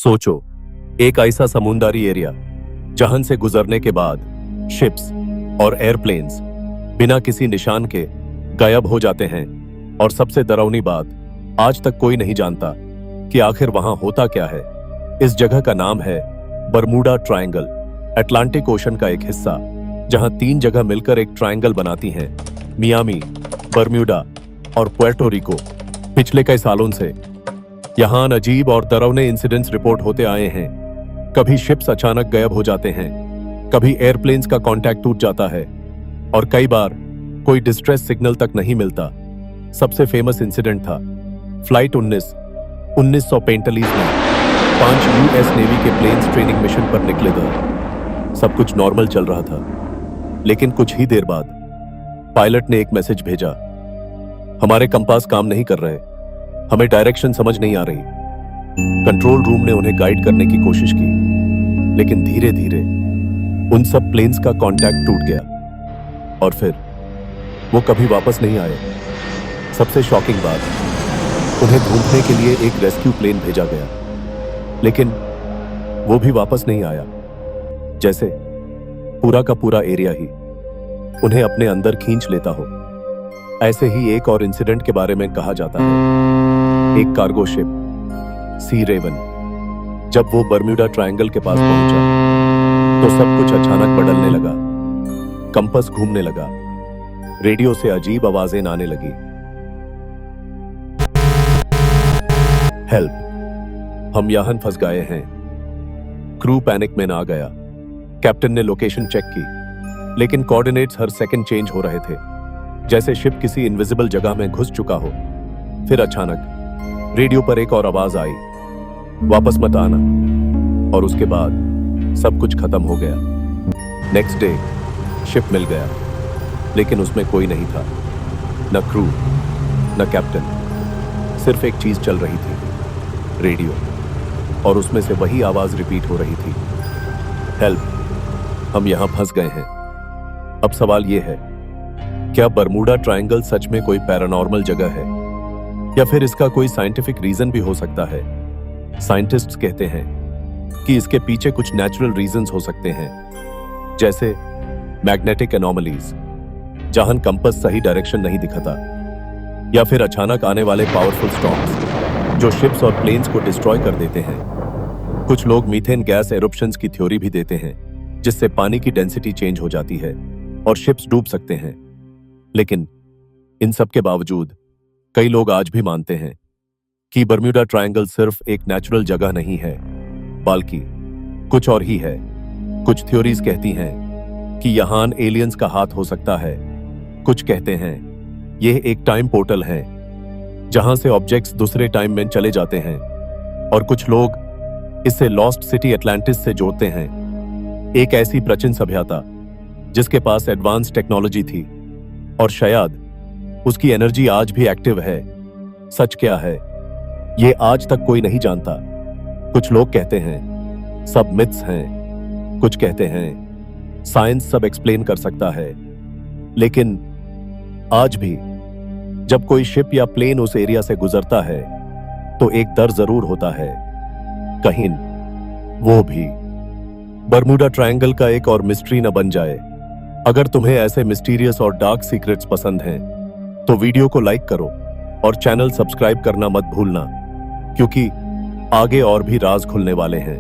सोचो, एक ऐसा समुद्री एरिया जहां से गुजरने के बाद शिप्स और एयरप्लेन्स बिना किसी निशान के गायब हो जाते हैं। और सबसे डरावनी बात, आज तक कोई नहीं जानता कि आखिर वहां होता क्या है। इस जगह का नाम है बरमूडा ट्रायंगल, अटलांटिक ओशन का एक हिस्सा जहां 3 जगह मिलकर एक ट्रायंगल बनाती हैं, मियामी, बरम्यूडा और पुएर्टो रिको। पिछले कई सालों से यहां अजीब और डरावने इंसिडेंट्स रिपोर्ट होते आए हैं। कभी शिप्स अचानक गायब हो जाते हैं, कभी एयरप्लेन्स का कांटेक्ट टूट जाता है और कई बार कोई डिस्ट्रेस सिग्नल तक नहीं मिलता। सबसे फेमस इंसिडेंट था फ्लाइट 1945 में 5 यूएस नेवी के प्लेन्स ट्रेनिंग मिशन पर निकले थे। सब कुछ नॉर्मल चल रहा था, लेकिन कुछ ही देर बाद पायलट ने एक मैसेज भेजा, हमारे कंपास काम नहीं कर रहे, हमें डायरेक्शन समझ नहीं आ रही। कंट्रोल रूम ने उन्हें गाइड करने की कोशिश की, लेकिन धीरे धीरे उन सब प्लेन्स का कांटेक्ट टूट गया और फिर वो कभी वापस नहीं आए। सबसे शॉकिंग बात, उन्हें ढूंढने के लिए एक रेस्क्यू प्लेन भेजा गया, लेकिन वो भी वापस नहीं आया। जैसे पूरा का पूरा एरिया ही उन्हें अपने अंदर खींच लेता हो। ऐसे ही एक और इंसिडेंट के बारे में कहा जाता है। एक कार्गो शिप सी रेवन जब वो बरम्यूडा ट्रायंगल के पास पहुंचा तो सब कुछ अचानक बदलने लगा। कंपास घूमने लगा, रेडियो से अजीब आवाजें आने लगी, हेल्प, हम यहां फंस गए हैं। क्रू पैनिक में आ गया। कैप्टन ने लोकेशन चेक की, लेकिन कोऑर्डिनेट्स हर सेकंड चेंज हो रहे थे, जैसे शिप किसी इनविजिबल जगह में घुस चुका हो। फिर अचानक रेडियो पर एक और आवाज आई, वापस मत आना। और उसके बाद सब कुछ खत्म हो गया। नेक्स्ट डे शिप मिल गया, लेकिन उसमें कोई नहीं था, न क्रू न कैप्टन। सिर्फ एक चीज चल रही थी, रेडियो, और उसमें से वही आवाज रिपीट हो रही थी, हेल्प, हम यहां फंस गए हैं। अब सवाल यह है, क्या बरमूडा ट्रायंगल सच में कोई पैरानॉर्मल जगह है, या फिर इसका कोई साइंटिफिक रीजन भी हो सकता है? साइंटिस्ट्स कहते हैं कि इसके पीछे कुछ नेचुरल रीजंस हो सकते हैं, जैसे मैग्नेटिक एनोमलीज, जहां कंपास सही डायरेक्शन नहीं दिखाता, या फिर अचानक आने वाले पावरफुल स्टॉर्म्स जो शिप्स और प्लेन्स को डिस्ट्रॉय कर देते हैं। कुछ लोग मीथेन गैस एरुप्शंस की थ्योरी भी देते हैं, जिससे पानी की डेंसिटी चेंज हो जाती है और शिप्स डूब सकते हैं। लेकिन इन सब के बावजूद कई लोग आज भी मानते हैं कि बरम्यूडा ट्रायंगल सिर्फ एक नेचुरल जगह नहीं है, बल्कि कुछ और ही है। कुछ थ्योरीज कहती हैं कि यहां एलियंस का हाथ हो सकता है। कुछ कहते हैं यह एक टाइम पोर्टल है, जहां से ऑब्जेक्ट्स दूसरे टाइम में चले जाते हैं। और कुछ लोग इसे लॉस्ट सिटी एटलांटिस से जोड़ते हैं, एक ऐसी प्राचीन सभ्यता जिसके पास एडवांस टेक्नोलॉजी थी, और शायद उसकी एनर्जी आज भी एक्टिव है। सच क्या है, यह आज तक कोई नहीं जानता। कुछ लोग कहते हैं सब मिथ्स हैं, कुछ कहते हैं साइंस सब एक्सप्लेन कर सकता है। लेकिन आज भी जब कोई शिप या प्लेन उस एरिया से गुजरता है तो एक डर जरूर होता है, कहीं वो भी बरमूडा ट्रायंगल का एक और मिस्ट्री न बन जाए। अगर तुम्हें ऐसे मिस्टीरियस और डार्क सीक्रेट्स पसंद हैं तो वीडियो को लाइक करो और चैनल सब्सक्राइब करना मत भूलना, क्योंकि आगे और भी राज खुलने वाले हैं।